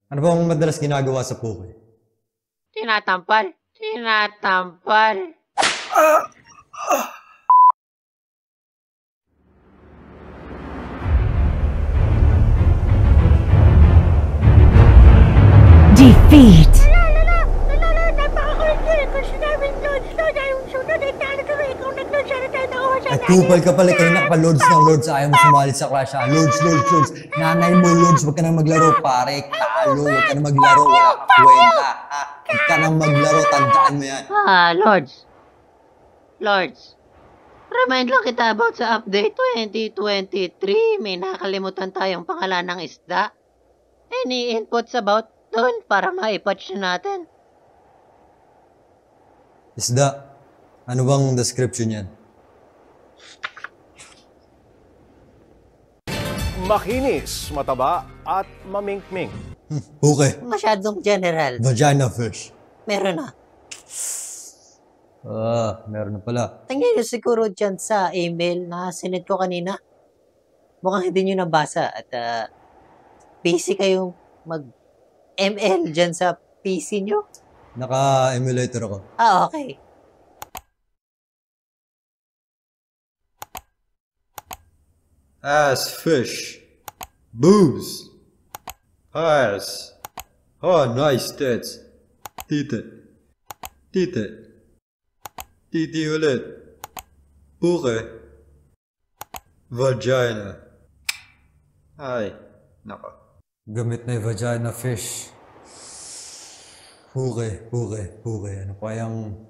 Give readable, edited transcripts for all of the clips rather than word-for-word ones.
Ano bang madalas ginagawa sa poke? Tinatampal. Tinatampal. Defeat! At kupal ka pala kayo nakapa-loads ng loads. Ayaw mo sumali sa clash ha. Loads. Nanay mo loads. Huwag ka nang maglaro pare. Talo. Huwag ka nang maglaro. Wala ka kwenta. Ha? Huwag ka nang maglaro. Tandaan mo yan. Lords. Remind lang kita about sa update 2023. May nakalimutan tayong pangalan ng isda. Any inputs about dun para maipatch natin? Isda. Ano bang description yan? Makinis, mataba, at mamingming. Poke. Masyadong general. Vagina fish. Meron na. Meron na pala. Tingnan nyo siguro dyan sa email na sinend ko kanina. Mukhang hindi nyo nabasa at busy kayong mag-ML dyan sa PC nyo. Naka-emulator ako. Okay. Ass fish. Boobs. Ass. Oh, nice tits. Tite. Titi ulit. Puke. Vagina. Ay, nako. Gamit na yung vagina fish. Puke. Ano pa yung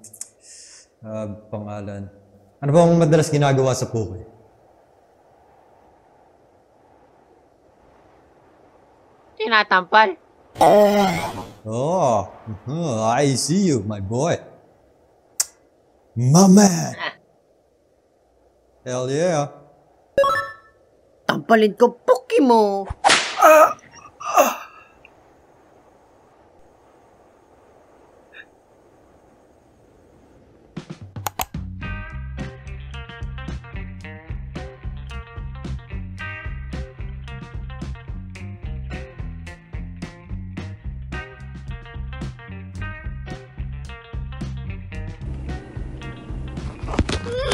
pangalan? Ano bang madalas ginagawa sa puke? Tinatampal. I see you, my boy. My man. Hell yeah. Tampalin ko, puki mo.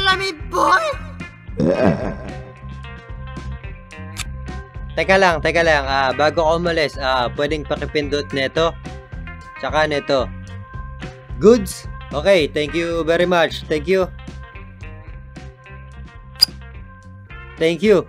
Lami boy! Teka lang. Bago ako umalis, pwedeng pakipindot nito. Tsaka nito. Goods? Okay, thank you very much. Thank you. Thank you.